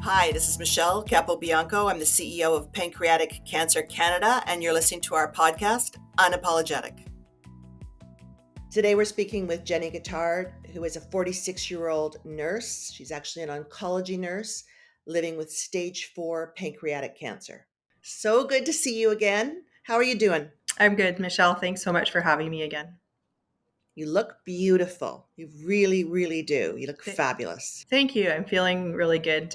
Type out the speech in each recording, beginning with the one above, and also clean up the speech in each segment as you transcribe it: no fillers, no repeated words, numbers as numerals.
Hi, this is Michelle Capobianco. I'm the CEO of Pancreatic Cancer Canada, and you're listening to our podcast, Unapologetic. Today we're speaking with Jenny Guittard, who is a 46-year-old nurse. She's actually an oncology nurse living with stage 4 pancreatic cancer. So good to see you again. How are you doing? I'm good, Michelle. Thanks so much for having me again. You look beautiful. You really, really do. You look Th- fabulous. Thank you. I'm feeling really good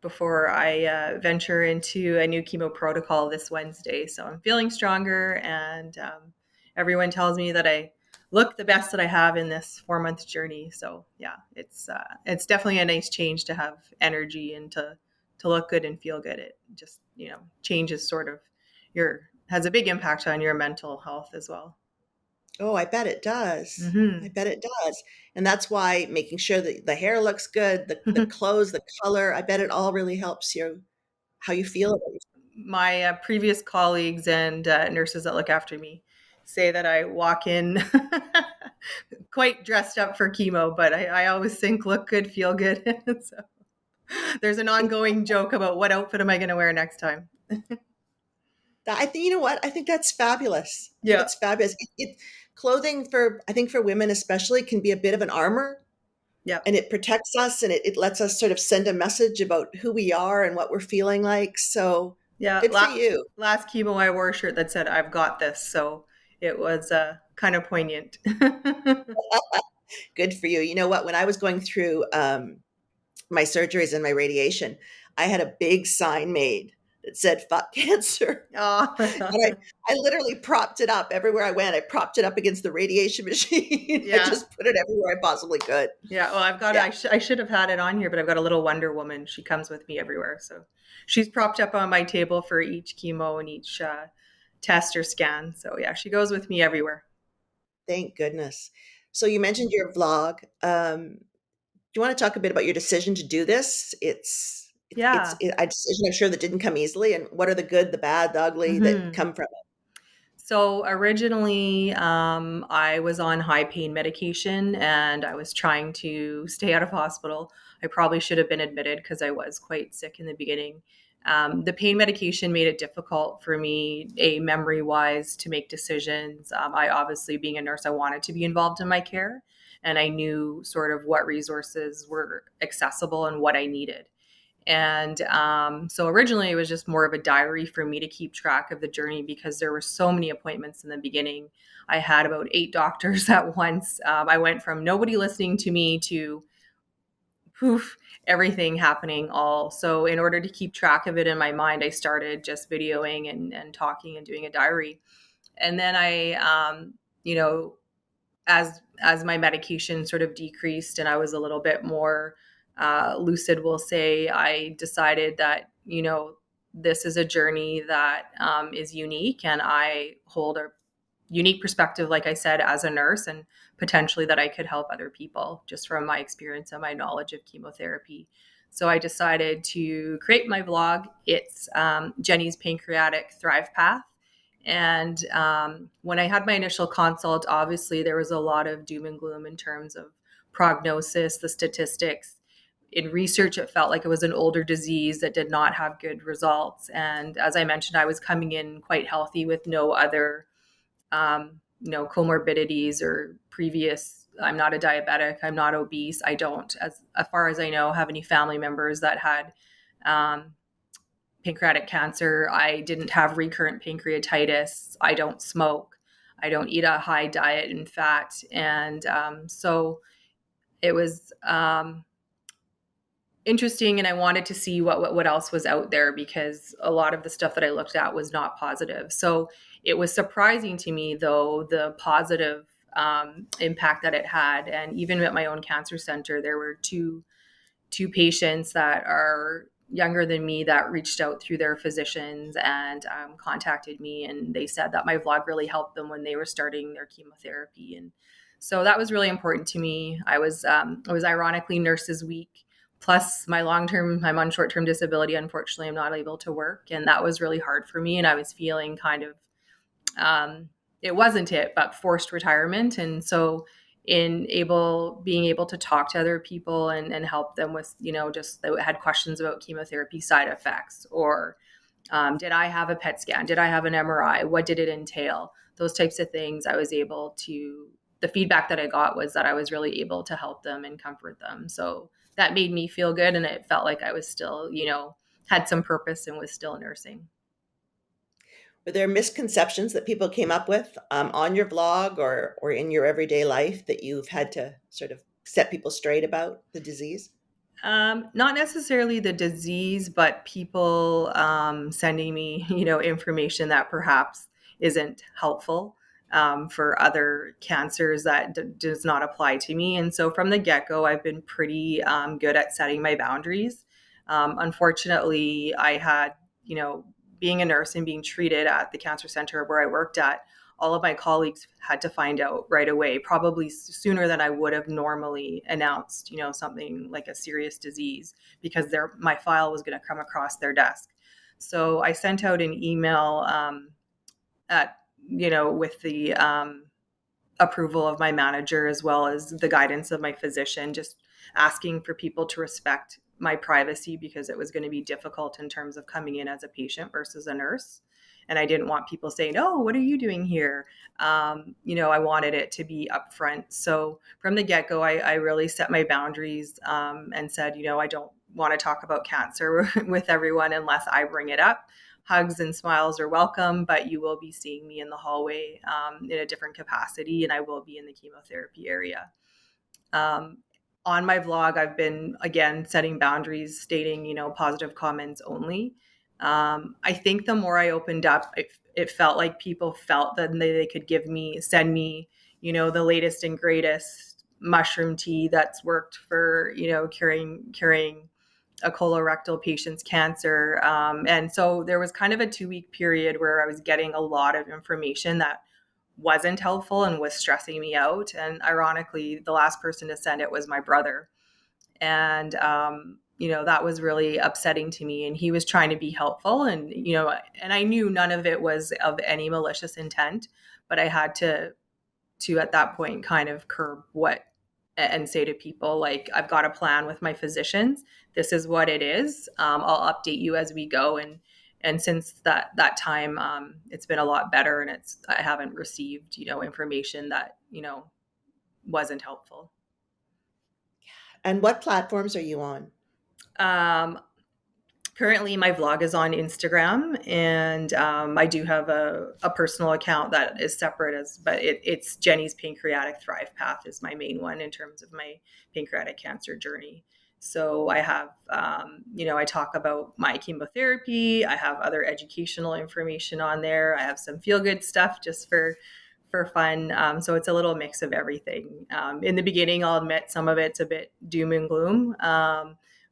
before I venture into a new chemo protocol this Wednesday. So I'm feeling stronger, and everyone tells me that I look the best that I have in this 4-month journey. So yeah, it's definitely a nice change to have energy and to look good and feel good. It just changes sort of has a big impact on your mental health as well. Oh, I bet it does. I Mm-hmm. bet it does. And that's why making sure that the hair looks good, the clothes, the color, I bet it all really helps you, how you feel about yourself. My previous colleagues and nurses that look after me say that I walk in quite dressed up for chemo, but I always think look good, feel good. So there's an ongoing joke about what outfit am I going to wear next time. I think, you know what? I think that's fabulous. I think Yeah, it's fabulous. Clothing I think for women especially, can be a bit of an armor, yeah, and it protects us, and it lets us sort of send a message about who we are and what we're feeling like. So yeah. good for you. Last chemo, I wore a shirt that said "I've got this," so it was kind of poignant. Good for you. You know what? When I was going through my surgeries and my radiation, I had a big sign made that said "fuck cancer." And Oh, I literally propped it up everywhere I went. I propped it up against the radiation machine. I yeah. just put it everywhere I possibly could. Yeah, well, I've got. Yeah, I should have had it on here, but I've got a little Wonder Woman. She comes with me everywhere, so she's propped up on my table for each chemo and each test or scan. So yeah, she goes with me everywhere. thank goodness. So you mentioned your vlog. Do you want to talk a bit about your decision to do this? Yeah. A decision I'm sure that didn't come easily. And what are the good, the bad, the ugly that hmm come from it? So originally, I was on high pain medication, and I was trying to stay out of hospital. I probably should have been admitted because I was quite sick in the beginning. The pain medication made it difficult for me, memory wise, to make decisions. I obviously, being a nurse, I wanted to be involved in my care, and I knew sort of what resources were accessible and what I needed. And so originally it was just more of a diary for me to keep track of the journey because there were so many appointments in the beginning. I had about 8 doctors at once. I went from nobody listening to me to poof, everything happening all. So in order to keep track of it in my mind, I started just videoing and talking and doing a diary. And then you know, as my medication sort of decreased and I was a little bit more lucid, we'll say, I decided that this is a journey that is unique, and I hold a unique perspective, like I said, as a nurse, and potentially that I could help other people just from my experience and my knowledge of chemotherapy. So I decided to create my vlog. It's Jenny's Pancreatic Thrive Path. And when I had my initial consult, obviously there was a lot of doom and gloom in terms of prognosis, the statistics. In research, it felt like it was an older disease that did not have good results. And as I mentioned, I was coming in quite healthy with no other, comorbidities or previous. I'm not a diabetic. I'm not obese. I don't, as far as I know, have any family members that had um, pancreatic cancer. I didn't have recurrent pancreatitis. I don't smoke. I don't eat a high diet in fat. And so it was interesting. And I wanted to see what else was out there because a lot of the stuff that I looked at was not positive. So it was surprising to me, though, the positive impact that it had. And even at my own cancer center, there were two patients that are younger than me that reached out through their physicians and contacted me, and they said that my vlog really helped them when they were starting their chemotherapy. And so that was really important to me. I was ironically Nurses Week, plus I'm on short-term disability. Unfortunately, I'm not able to work, and that was really hard for me, and I was feeling kind of um, it wasn't it, but forced retirement. And so in being able to talk to other people and help them with, just they had questions about chemotherapy side effects, or did I have a PET scan? Did I have an MRI? What did it entail? Those types of things. The feedback that I got was that I was really able to help them and comfort them. So that made me feel good. And it felt like I was still, had some purpose and was still nursing. Were there misconceptions that people came up with on your blog or in your everyday life that you've had to sort of set people straight about the disease? Not necessarily the disease, but people sending me, information that perhaps isn't helpful for other cancers that does not apply to me. And so from the get go, I've been pretty good at setting my boundaries. Unfortunately, I had, being a nurse and being treated at the cancer center where I worked at, all of my colleagues had to find out right away, probably sooner than I would have normally announced, something like a serious disease, because my file was going to come across their desk. So I sent out an email with the approval of my manager, as well as the guidance of my physician, just asking for people to respect my privacy, because it was going to be difficult in terms of coming in as a patient versus a nurse. And I didn't want people saying, "Oh, what are you doing here?" I wanted it to be upfront. So from the get go, I really set my boundaries and said, I don't want to talk about cancer with everyone unless I bring it up. Hugs and smiles are welcome, but you will be seeing me in the hallway in a different capacity, and I will be in the chemotherapy area. Um, on my vlog, I've been, again, setting boundaries, stating, positive comments only. I think the more I opened up, it felt like people felt that they could send me, the latest and greatest mushroom tea that's worked for, curing a colorectal patient's cancer. And so there was kind of a 2-week period where I was getting a lot of information that wasn't helpful and was stressing me out. And ironically, the last person to send it was my brother. And, that was really upsetting to me. And he was trying to be helpful. And I knew none of it was of any malicious intent, but I had to at that point kind of curb and say to people, like, I've got a plan with my physicians. This is what it is. I'll update you as we go. And since that time, it's been a lot better, and I haven't received, information that, wasn't helpful. And what platforms are you on? Um, Currently, my vlog is on Instagram, and I do have a personal account that is separate, but it's Jenny's Pancreatic Thrive Path is my main one in terms of my pancreatic cancer journey. So I have, I talk about my chemotherapy. I have other educational information on there. I have some feel good stuff just for fun. So it's a little mix of everything. In the beginning, I'll admit some of it's a bit doom and gloom,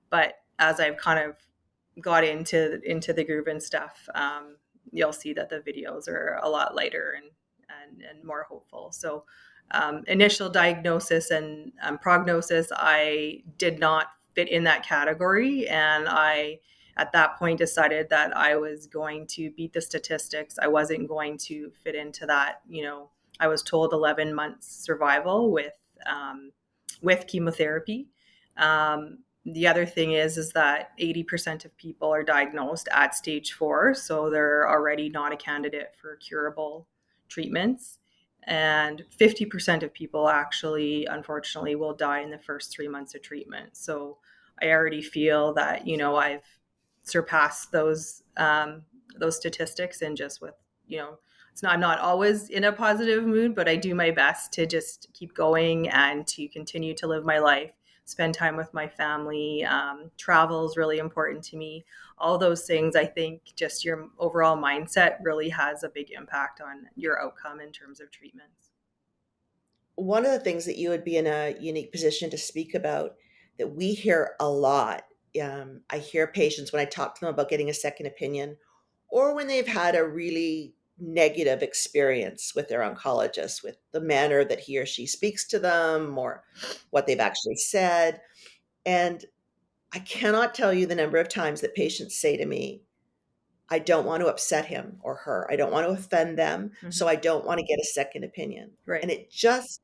but as I've kind of got into the groove and stuff, you'll see that the videos are a lot lighter and more hopeful. So initial diagnosis and prognosis, I did not fit in that category, and I at that point decided that I was going to beat the statistics. I wasn't going to fit into that. I was told 11 months survival with chemotherapy. The other thing is that 80% of people are diagnosed at stage 4, so they're already not a candidate for curable treatments. And 50% of people actually, unfortunately, will die in the first 3 months of treatment. So I already feel that, I've surpassed those statistics, and just with, it's not always in a positive mood, but I do my best to just keep going and to continue to live my life, spend time with my family. Travel is really important to me. All those things, I think just your overall mindset really has a big impact on your outcome in terms of treatments. One of the things that you would be in a unique position to speak about that we hear a lot. I hear patients when I talk to them about getting a second opinion, or when they've had a really negative experience with their oncologist, with the manner that he or she speaks to them or what they've actually said. And I cannot tell you the number of times that patients say to me, I don't want to upset him or her. I don't want to offend them. Mm-hmm. So I don't want to get a second opinion. Right. And it just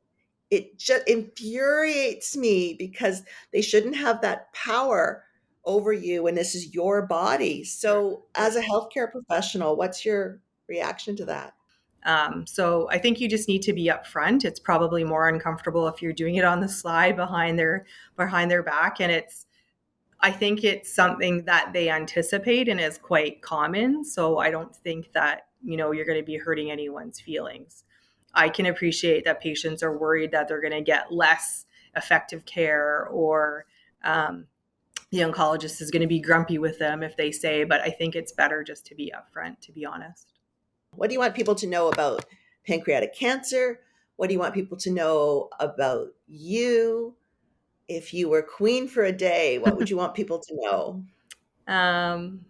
it just infuriates me because they shouldn't have that power over you, and this is your body. So, Right. as a healthcare professional, what's your reaction to that? So I think you just need to be upfront. It's probably more uncomfortable if you're doing it on the sly behind their back, and I think it's something that they anticipate and is quite common. So I don't think that, you're going to be hurting anyone's feelings. I can appreciate that patients are worried that they're going to get less effective care, or the oncologist is going to be grumpy with them if they say, but I think it's better just to be upfront, to be honest. What do you want people to know about pancreatic cancer? What do you want people to know about you? If you were queen for a day, what would you want people to know?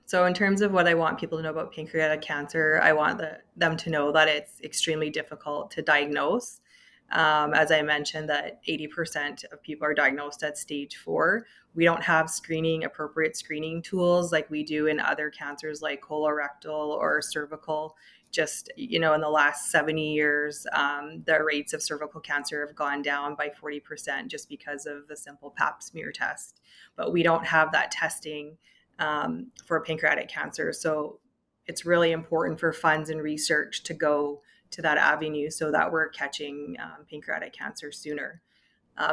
So in terms of what I want people to know about pancreatic cancer, I want them to know that it's extremely difficult to diagnose. As I mentioned, that 80% of people are diagnosed at stage 4. We don't have appropriate screening tools like we do in other cancers like colorectal or cervical. Just, in the last 70 years, the rates of cervical cancer have gone down by 40% just because of the simple pap smear test. But we don't have that testing for pancreatic cancer. So it's really important for funds and research to go to that avenue so that we're catching pancreatic cancer sooner.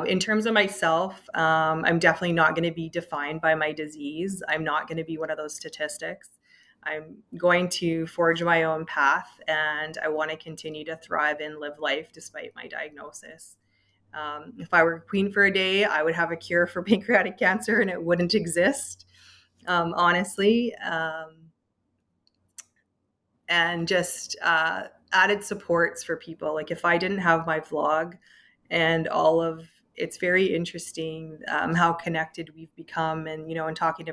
In terms of myself, I'm definitely not going to be defined by my disease. I'm not going to be one of those statistics. I'm going to forge my own path, and I want to continue to thrive and live life despite my diagnosis. If I were queen for a day, I would have a cure for pancreatic cancer and it wouldn't exist, honestly. And just added supports for people. Like if I didn't have my vlog and all of it's very interesting how connected we've become, and and talking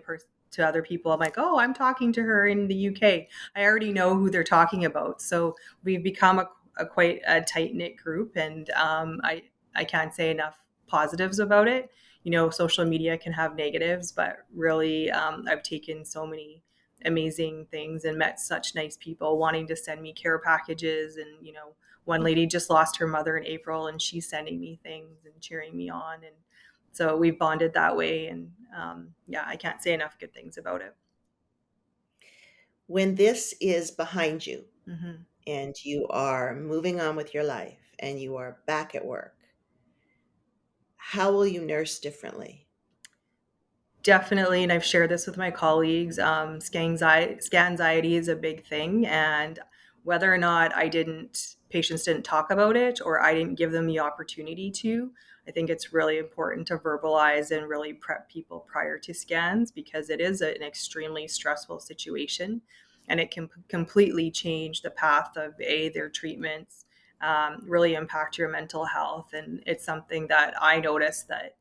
to other people, I'm like, oh, I'm talking to her in the UK. I already know who they're talking about, so we've become a quite a tight knit group, and I can't say enough positives about it. Social media can have negatives, but really, I've taken so many amazing things and met such nice people wanting to send me care packages. And one lady just lost her mother in April, and she's sending me things and cheering me on, and so we've bonded that way. And yeah, I can't say enough good things about it. When this is behind you Hmm. and you are moving on with your life and you are back at work, how will you nurse differently? Definitely, and I've shared this with my colleagues. Scanxiety is a big thing, and whether or not patients didn't talk about it, or I didn't give them the opportunity to, I think it's really important to verbalize and really prep people prior to scans, because it is an extremely stressful situation, and it can completely change the path of their treatments, really impact your mental health, and it's something that I noticed that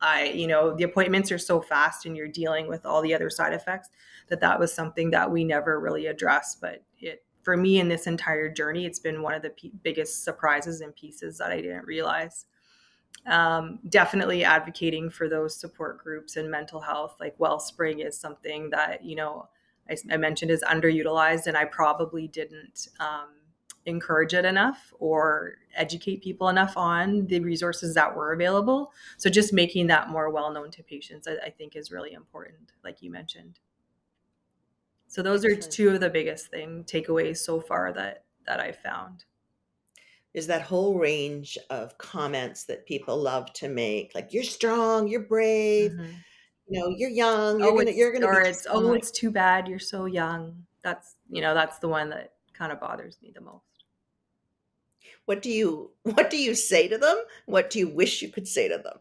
the appointments are so fast and you're dealing with all the other side effects, that was something that we never really addressed. But for me in this entire journey, it's been one of the biggest surprises and pieces that I didn't realize. Definitely advocating for those support groups and mental health, like Wellspring is something that, I mentioned is underutilized, and I probably didn't encourage it enough or educate people enough on the resources that were available. So just making that more well known to patients, I think, is really important, like you mentioned. So those are Excellent. two of the biggest takeaways so far that I've found. There's that whole range of comments that people love to make, like you're strong, you're brave, Hmm. you're young, Oh, you're gonna be just fine. it's too bad you're so young. That's the one that kind of bothers me the most. What do you say to them? What do you wish you could say to them?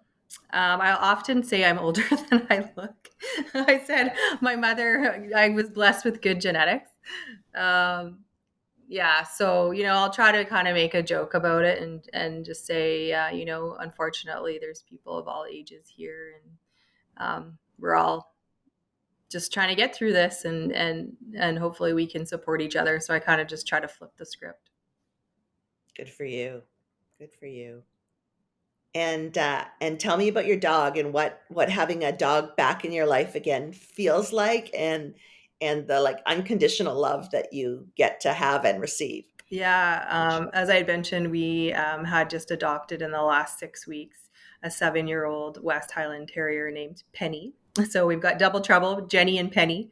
I often say I'm older than I look. I said my mother, I was blessed with good genetics. Um, yeah, so I'll try to kind of make a joke about it, and just say, yeah, unfortunately, there's people of all ages here, and we're all just trying to get through this, and hopefully we can support each other. So I kind of just try to flip the script. Good for you. Good for you. And tell me about your dog and what having a dog back in your life again feels like, and the like unconditional love that you get to have and receive. Yeah, for sure. as I had mentioned, we had just adopted in the last 6 weeks a 7-year-old West Highland Terrier named Penny. So we've got double trouble, Jenny and Penny.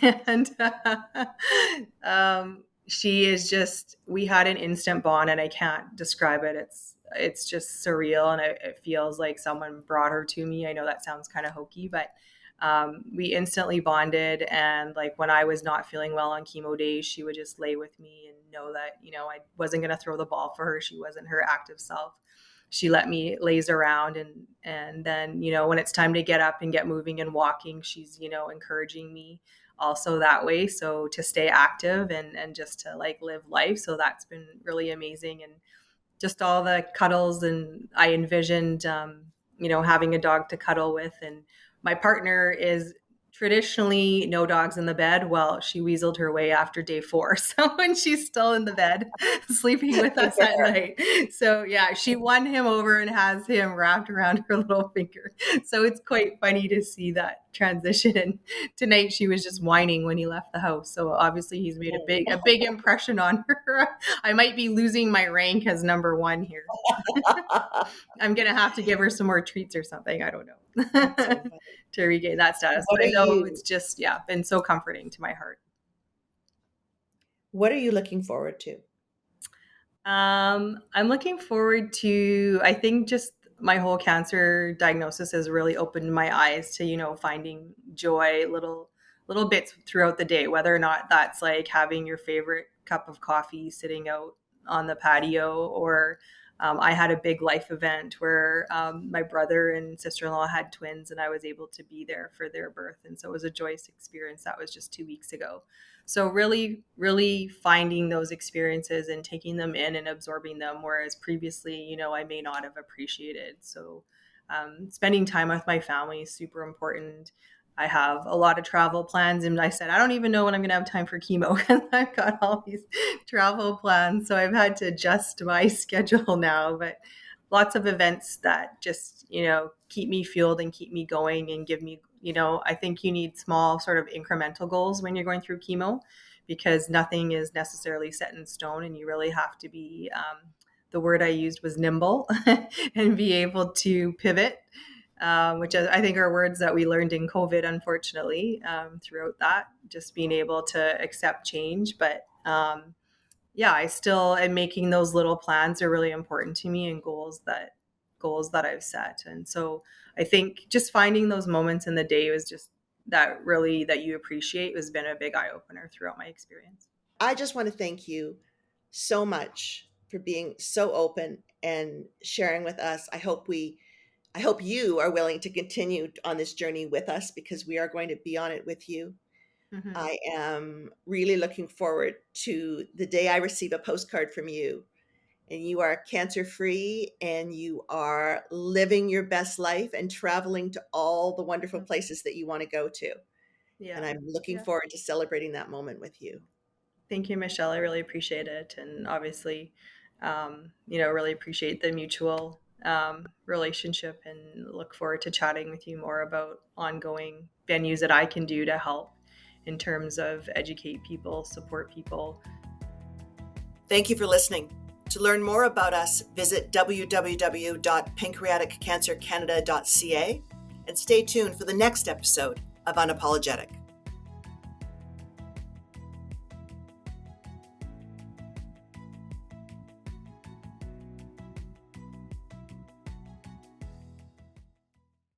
And she is just, we had an instant bond, and I can't describe it. It's just surreal, and it feels like someone brought her to me. I know that sounds kind of hokey, but we instantly bonded. And like when I was not feeling well on chemo days, she would just lay with me and know that, I wasn't going to throw the ball for her. She wasn't her active self. She let me laze around, and then, when it's time to get up and get moving and walking, she's, encouraging me also that way. So to stay active and just to like live life. So that's been really amazing. And just all the cuddles, and I envisioned having a dog to cuddle with. And my partner is traditionally no dogs in the bed. Well, she weaseled her way after day 4, so when she's still in the bed sleeping with Good us for at her. night. So yeah, she won him over and has him wrapped around her little finger. So it's quite funny to see that transition. And tonight she was just whining when he left the house, so obviously he's made a big impression on her. I might be losing my rank as number 1 here. I'm gonna have to give her some more treats or something. I don't That's so know. funny. To regain that status. What But are I know it's you just, yeah, been so comforting to my heart. what are you looking forward to? I'm looking forward to, I think, just my whole cancer diagnosis has really opened my eyes to, finding joy, little bits throughout the day, whether or not that's like having your favorite cup of coffee sitting out on the patio, or I had a big life event where my brother and sister-in-law had twins, and I was able to be there for their birth. And so it was a joyous experience. That was just 2 weeks ago. So really, really finding those experiences and taking them in and absorbing them, whereas previously, I may not have appreciated. So spending time with my family is super important. I have a lot of travel plans, and I said, I don't even know when I'm going to have time for chemo because I've got all these travel plans. So I've had to adjust my schedule now, but lots of events that just, keep me fueled and keep me going and give me, I think you need small sort of incremental goals when you're going through chemo, because nothing is necessarily set in stone, and you really have to be, the word I used was nimble, and be able to pivot, which I think are words that we learned in COVID, unfortunately, throughout that, just being able to accept change. But yeah, I still am making those little plans are really important to me, and goals that I've set. And so I think just finding those moments in the day was just that really that you appreciate has been a big eye opener throughout my experience. I just want to thank you so much for being so open and sharing with us. I hope you are willing to continue on this journey with us, because we are going to be on it with you. Mm-hmm. I am really looking forward to the day I receive a postcard from you and you are cancer free and you are living your best life and traveling to all the wonderful places that you want to go to. And Yeah. I'm looking Yeah. forward to celebrating that moment with you. Thank you, Michelle. I really appreciate it. And obviously, really appreciate the mutual relationship, and look forward to chatting with you more about ongoing venues that I can do to help in terms of educate people, support people. Thank you for listening. To learn more about us, visit www.pancreaticcancercanada.ca and stay tuned for the next episode of Unapologetic.